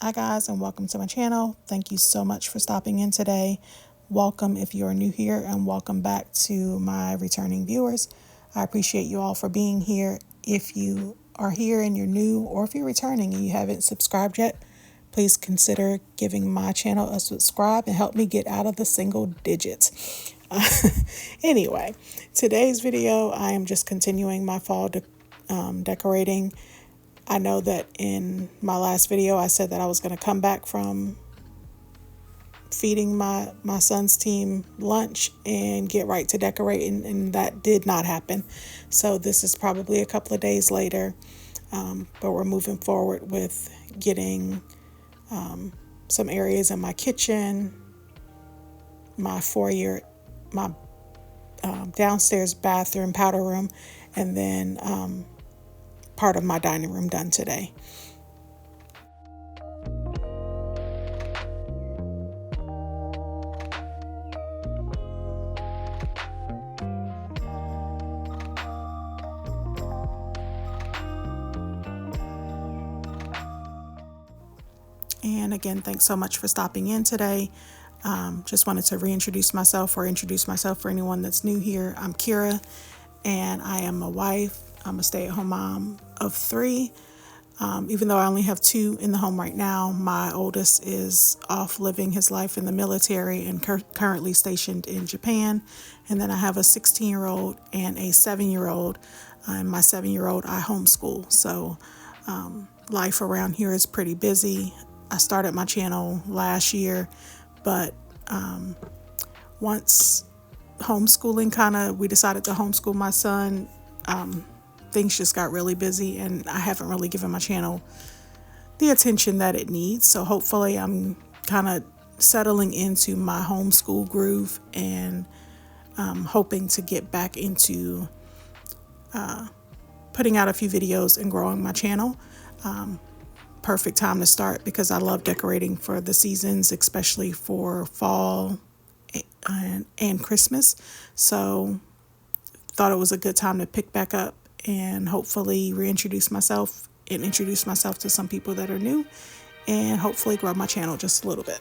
Hi guys, and welcome to my channel. Thank you so much for stopping in today. Welcome if you are new here, and welcome back to my returning viewers. I appreciate you all for being here. If you are here and you're new, or if you're returning and you haven't subscribed yet, please consider giving my channel a subscribe and help me get out of the single digits. Anyway, today's video, I am just continuing my fall decorating. I know that in my last video I said that I was going to come back from feeding my son's team lunch and get right to decorating, and that did not happen. So this is probably a couple of days later, but we're moving forward with getting some areas in my kitchen, my foyer, my downstairs bathroom, powder room, and then part of my dining room done today. And again, thanks so much for stopping in today. Just wanted to reintroduce myself or introduce myself for anyone that's new here. I'm Kira, and I am a wife. I'm a stay-at-home mom of 3. Even though I only have 2 in the home right now, my oldest is off living his life in the military and currently stationed in Japan. And then I have a 16-year-old and a 7-year-old. And my 7-year-old I homeschool. So life around here is pretty busy. I started my channel last year, but once homeschooling we decided to homeschool my son, things just got really busy, and I haven't really given my channel the attention that it needs. So hopefully I'm kind of settling into my homeschool groove, and hoping to get back into putting out a few videos and growing my channel. Perfect time to start because I love decorating for the seasons, especially for fall and Christmas. So thought it was a good time to pick back up and hopefully reintroduce myself and introduce myself to some people that are new, and hopefully grow my channel just a little bit.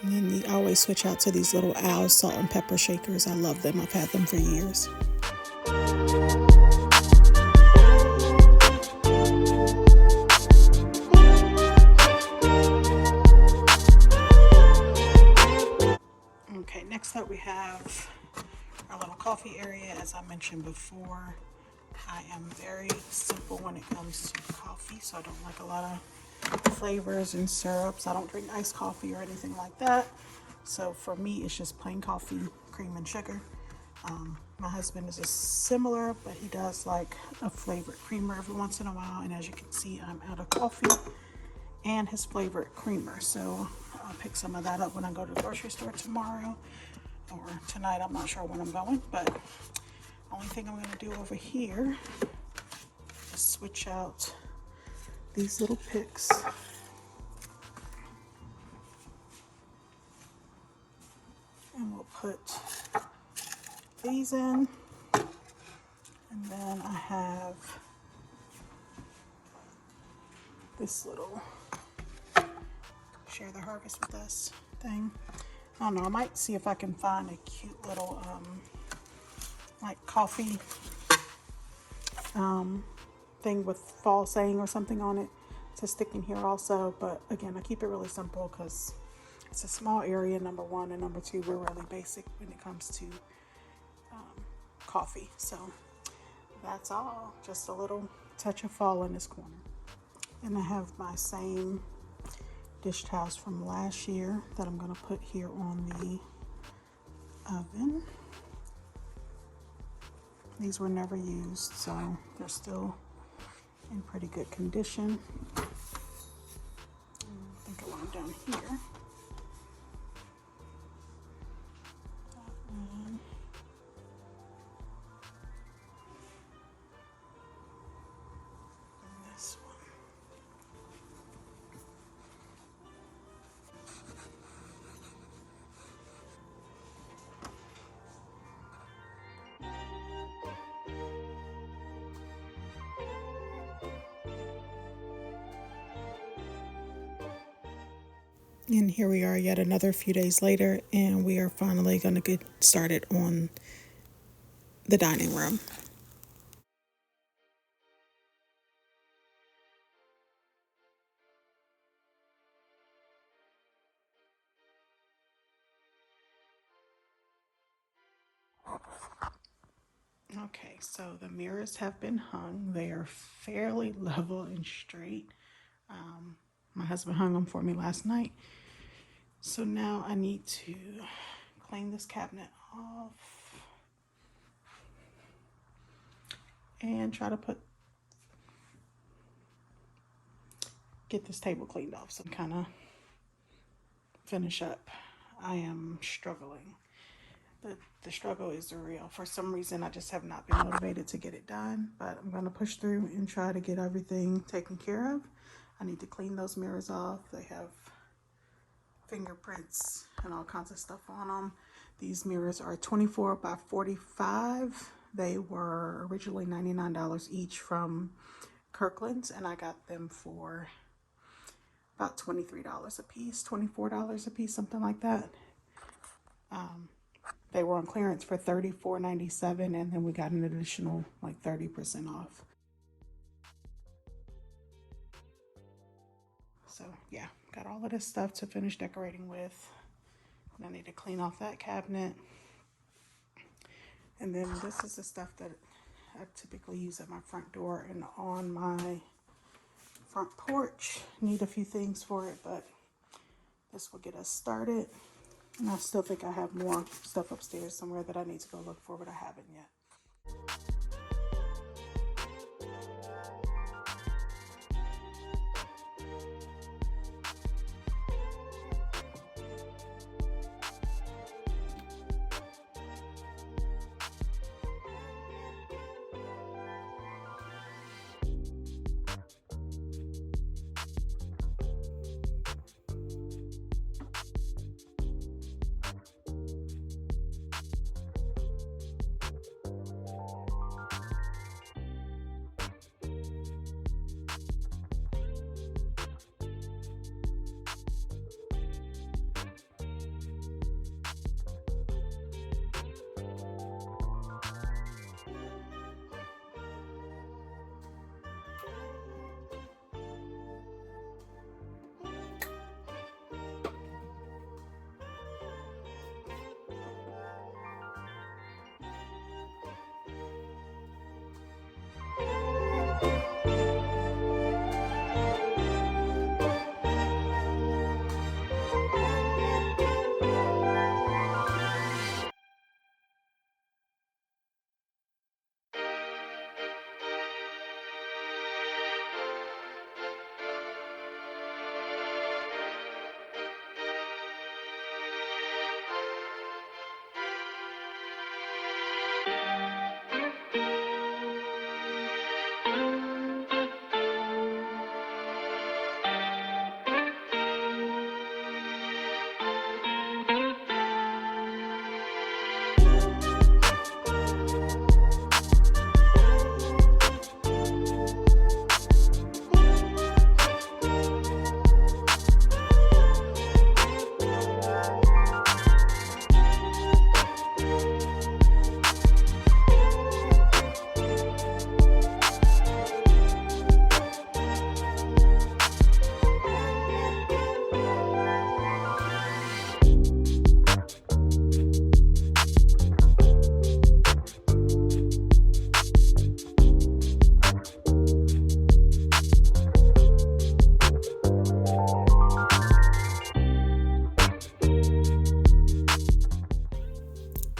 And then you always switch out to these little Al salt and pepper shakers. I love them. I've had them for years. Okay, next up we have our little coffee area. As I mentioned before, I am very simple when it comes to coffee, so I don't like a lot of flavors and syrups. I don't drink iced coffee or anything like that. So for me, it's just plain coffee, cream and sugar. My husband is similar, but he does like a flavored creamer every once in a while. And as you can see, I'm out of coffee and his flavored creamer. So I'll pick some of that up when I go to the grocery store tomorrow or tonight. I'm not sure when I'm going, but only thing I'm going to do over here is switch out these little picks. And we'll put these in. And then I have this little share the harvest with us thing. I don't know, I might see if I can find a cute little like coffee thing with fall saying or something on it to stick in here also. But again, I keep it really simple because it's a small area, number one, and number two, we're really basic when it comes to coffee. So that's all, just a little touch of fall in this corner. And I have my same dish towels from last year that I'm going to put here on the oven. These were never used, so they're still in pretty good condition. I think I want them down here. And this one. And here we are yet another few days later, and we are finally going to get started on the dining room. Okay, so the mirrors have been hung. They are fairly level and straight. My husband hung them for me last night. So now I need to clean this cabinet off and try to get this table cleaned off. So kind of finish up. I am struggling. The struggle is real. For some reason, I just have not been motivated to get it done, but I'm going to push through and try to get everything taken care of. I need to clean those mirrors off. They have fingerprints and all kinds of stuff on them. These mirrors are 24 by 45. They were originally $99 each from Kirkland's, and I got them for about $23 a piece, $24 a piece, something like that. They were on clearance for $34.97, and then we got an additional like 30% off. So yeah, got all of this stuff to finish decorating with. And I need to clean off that cabinet. And then this is the stuff that I typically use at my front door and on my front porch. Need a few things for it, but this will get us started. And I still think I have more stuff upstairs somewhere that I need to go look for, but I haven't yet.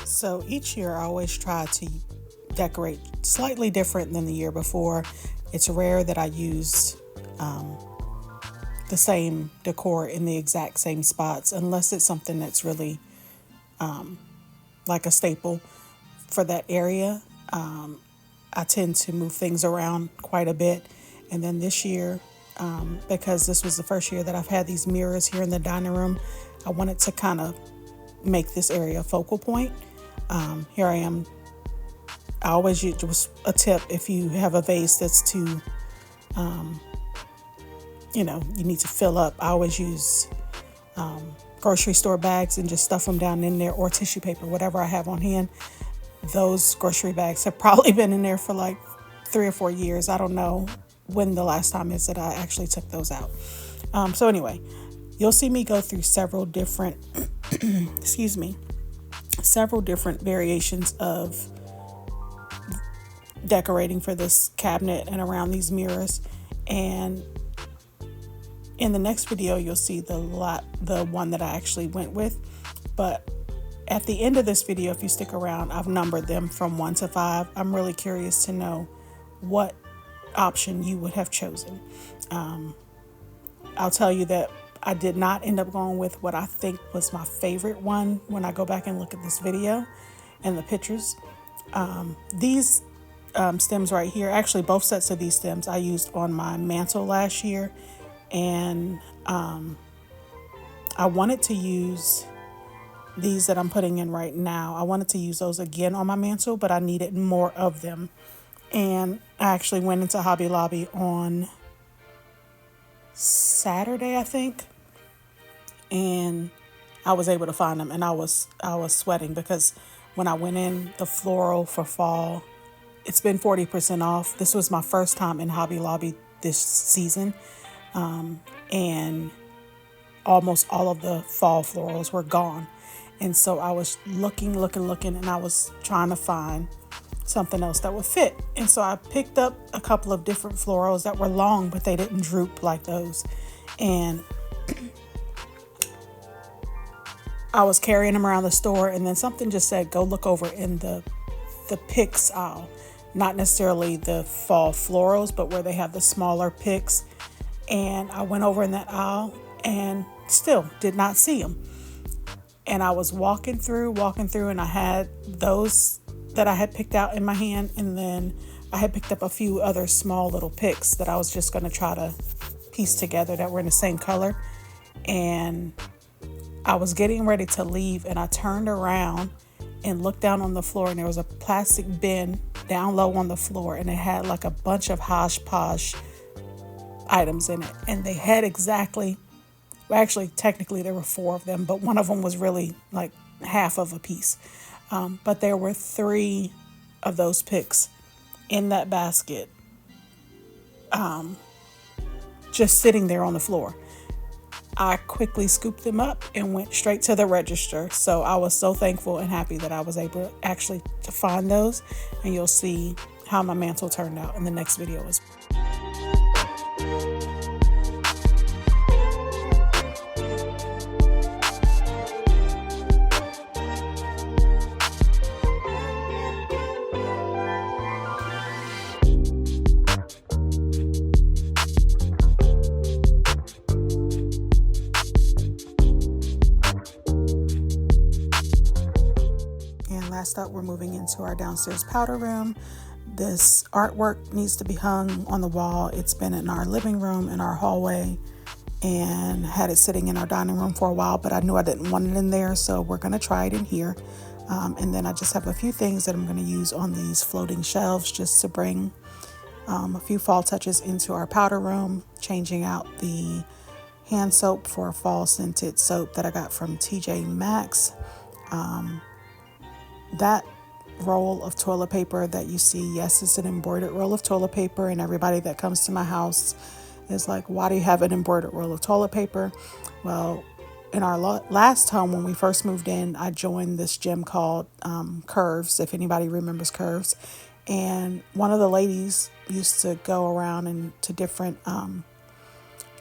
So each year I always try to decorate slightly different than the year before. It's rare that I use the same decor in the exact same spots unless it's something that's really like a staple for that area. I tend to move things around quite a bit. And then this year, because this was the first year that I've had these mirrors here in the dining room, I wanted to kind of make this area a focal point. Here I am. I always use, just a tip, if you have a vase that's too, you need to fill up, I always use grocery store bags and just stuff them down in there, or tissue paper, whatever I have on hand. Those grocery bags have probably been in there for like 3 or 4 years. I don't know when the last time is that I actually took those out. So anyway, you'll see me go through several different, several different variations of decorating for this cabinet and around these mirrors. And in the next video, you'll see the one that I actually went with. But at the end of this video, if you stick around, I've numbered them from 1 to 5. I'm really curious to know what option you would have chosen. I'll tell you that I did not end up going with what I think was my favorite one when I go back and look at this video and the pictures. These stems right here, actually both sets of these stems I used on my mantle last year, and I wanted to use these that I'm putting in right now. I wanted to use those again on my mantle, but I needed more of them. And I actually went into Hobby Lobby on Saturday, I think, and I was able to find them, and I was sweating because when I went in, the floral for fall, it's been 40% off. This was my first time in Hobby Lobby this season, and almost all of the fall florals were gone. And so I was looking, and I was trying to find something else that would fit. And so I picked up a couple of different florals that were long, but they didn't droop like those. And I was carrying them around the store, and then something just said, go look over in the picks aisle. Not necessarily the fall florals, but where they have the smaller picks. And I went over in that aisle and still did not see them. And I was walking through, and I had those that I had picked out in my hand. And then I had picked up a few other small little picks that I was just going to try to piece together that were in the same color. And I was getting ready to leave, and I turned around and looked down on the floor, and there was a plastic bin down low on the floor, and it had like a bunch of hodgepodge items in it. And they had exactly, well, actually, technically there were 4 of them, but one of them was really like half of a piece. But there were 3 of those picks in that basket, just sitting there on the floor. I quickly scooped them up and went straight to the register. So I was so thankful and happy that I was able actually to find those. And you'll see how my mantle turned out in the next video as well. Last up, we're moving into our downstairs powder room. This artwork needs to be hung on the wall. It's been in our living room, in our hallway, and had it sitting in our dining room for a while, but I knew I didn't want it in there, so we're going to try it in here. And then I just have a few things that I'm going to use on these floating shelves just to bring a few fall touches into our powder room, changing out the hand soap for a fall scented soap that I got from TJ Maxx. That roll of toilet paper that you see, yes, it's an embroidered roll of toilet paper, and everybody that comes to my house is like, why do you have an embroidered roll of toilet paper? Well, in our last home, when we first moved in, I joined this gym called Curves, if anybody remembers Curves. And one of the ladies used to go around and to different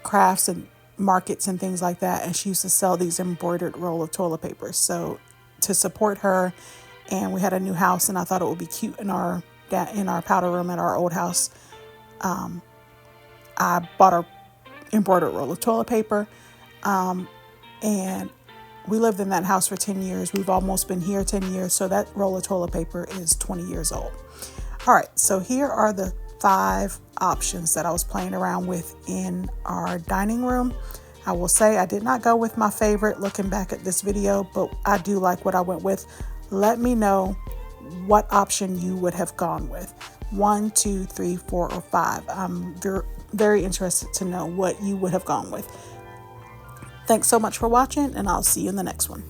crafts and markets and things like that, and she used to sell these embroidered roll of toilet paper. So to support her, and we had a new house, and I thought it would be cute in our powder room at our old house, I bought a embroidered roll of toilet paper, and we lived in that house for 10 years. We've almost been here 10 years, so that roll of toilet paper is 20 years old. All right, so here are the 5 options that I was playing around with in our dining room. I will say I did not go with my favorite looking back at this video, but I do like what I went with. Let me know what option you would have gone with. 1, 2, 3, 4, or 5. I'm very interested to know what you would have gone with. Thanks so much for watching, and I'll see you in the next one.